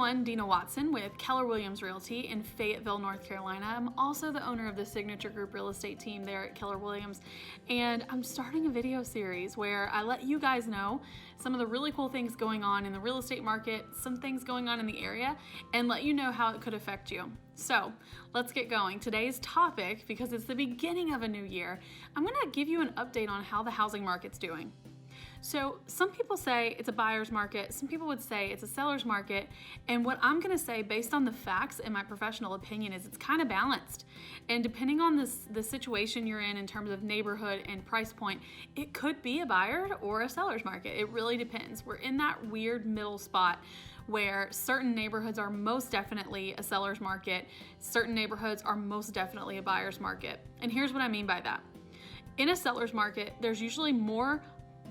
everyone, Dina Watson with Keller Williams Realty in Fayetteville, North Carolina. I'm also the owner of the Signature Group real estate team there at Keller Williams, and I'm starting a video series where I let you guys know some of the really cool things going on in the real estate market, some things going on in the area, and let you know how it could affect you. So let's get going. Today's topic, because it's the beginning of a new year, I'm gonna give you an update on how the housing market's doing. So some people say it's a buyer's market, some people would say it's a seller's market, and what I'm gonna say based on the facts and my professional opinion is it's kind of balanced. And depending on the situation you're in terms of neighborhood and price point, it could be a buyer or a seller's market. It really depends. We're in that weird middle spot where certain neighborhoods are most definitely a seller's market, certain neighborhoods are most definitely a buyer's market. And here's what I mean by that. In a seller's market, there's usually more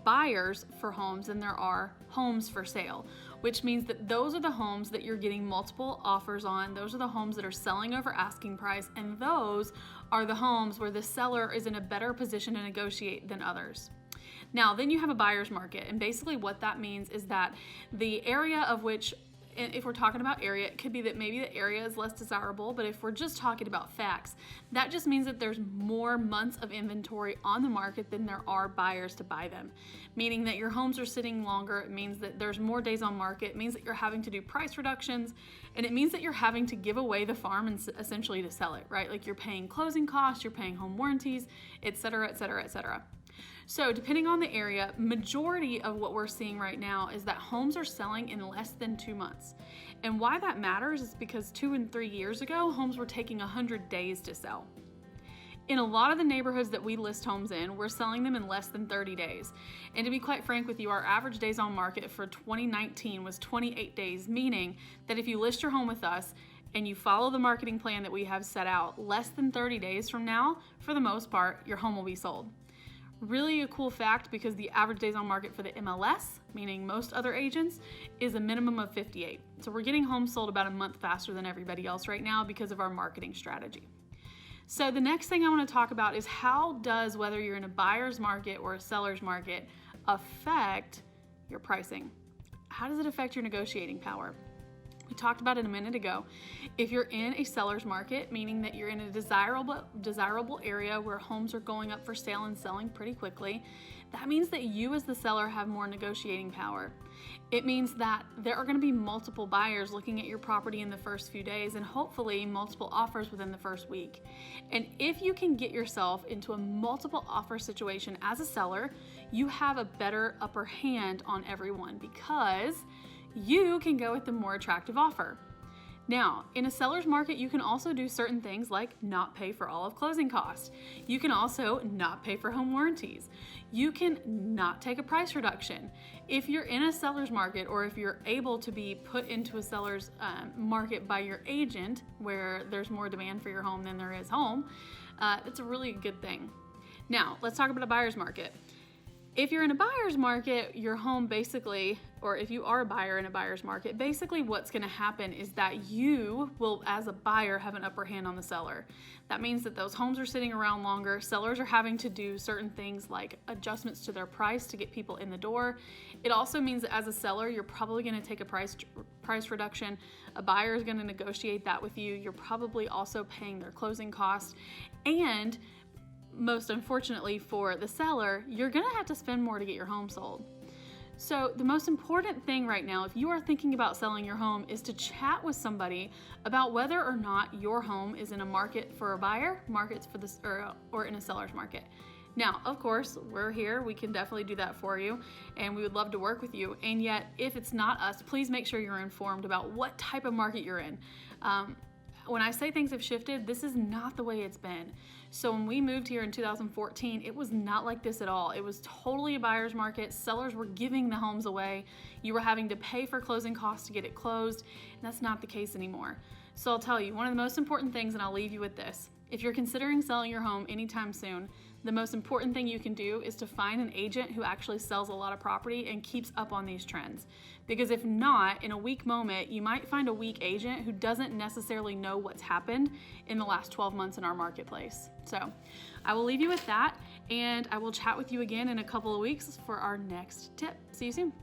buyers for homes than there are homes for sale, which means that those are the homes that you're getting multiple offers on. Those are the homes that are selling over asking price, and those are the homes where the seller is in a better position to negotiate than others. Now, then you have a buyer's market, and basically what that means is that the area of which, if we're talking about area, it could be that maybe the area is less desirable, but if we're just talking about facts, that just means that there's more months of inventory on the market than there are buyers to buy them. Meaning that your homes are sitting longer, it means that there's more days on market, it means that you're having to do price reductions, and it means that you're having to give away the farm and essentially to sell it, right? Like you're paying closing costs, you're paying home warranties, et cetera, et cetera, et cetera. So depending on the area, majority of what we're seeing right now is that homes are selling in less than 2 months. And why that matters is because 2 and 3 years ago, homes were taking 100 days to sell. In a lot of the neighborhoods that we list homes in, we're selling them in less than 30 days. And to be quite frank with you, our average days on market for 2019 was 28 days, meaning that if you list your home with us and you follow the marketing plan that we have set out, less than 30 days from now, for the most part, your home will be sold. Really a cool fact, because the average days on market for the MLS, meaning most other agents, is a minimum of 58. So we're getting homes sold about a month faster than everybody else right now because of our marketing strategy. So the next thing I want to talk about is how does whether you're in a buyer's market or a seller's market affect your pricing? How does it affect your negotiating power? We talked about it a minute ago. If you're in a seller's market, meaning that you're in a desirable area where homes are going up for sale and selling pretty quickly, that means that you as the seller have more negotiating power. It means that there are going to be multiple buyers looking at your property in the first few days and hopefully multiple offers within the first week. And if you can get yourself into a multiple offer situation as a seller, you have a better upper hand on everyone because you can go with the more attractive offer. Now, in a seller's market, you can also do certain things like not pay for all of closing costs. You can also not pay for home warranties. You can not take a price reduction. If you're in a seller's market, or if you're able to be put into a seller's market by your agent where there's more demand for your home than there is home, it's a really good thing. Now, let's talk about a buyer's market. If you're in a buyer's market, your home basically, or if you are a buyer in a buyer's market, basically what's gonna happen is that you will, as a buyer, have an upper hand on the seller. That means that those homes are sitting around longer. Sellers are having to do certain things like adjustments to their price to get people in the door. It also means that as a seller, you're probably gonna take a price reduction. A buyer is gonna negotiate that with you. You're probably also paying their closing costs. And most unfortunately for the seller, you're gonna have to spend more to get your home sold. So the most important thing right now, if you are thinking about selling your home, is to chat with somebody about whether or not your home is in a market for a buyer, markets for this, or in a seller's market. Now, of course, we're here. We can definitely do that for you, and we would love to work with you. And yet, if it's not us, please make sure you're informed about what type of market you're in. When I say things have shifted, this is not the way it's been. So when we moved here in 2014, it was not like this at all. It was totally a buyer's market. Sellers were giving the homes away. You were having to pay for closing costs to get it closed, and that's not the case anymore. So I'll tell you, one of the most important things, and I'll leave you with this. If you're considering selling your home anytime soon, the most important thing you can do is to find an agent who actually sells a lot of property and keeps up on these trends. Because if not, in a weak moment, you might find a weak agent who doesn't necessarily know what's happened in the last 12 months in our marketplace. So I will leave you with that, and I will chat with you again in a couple of weeks for our next tip. See you soon.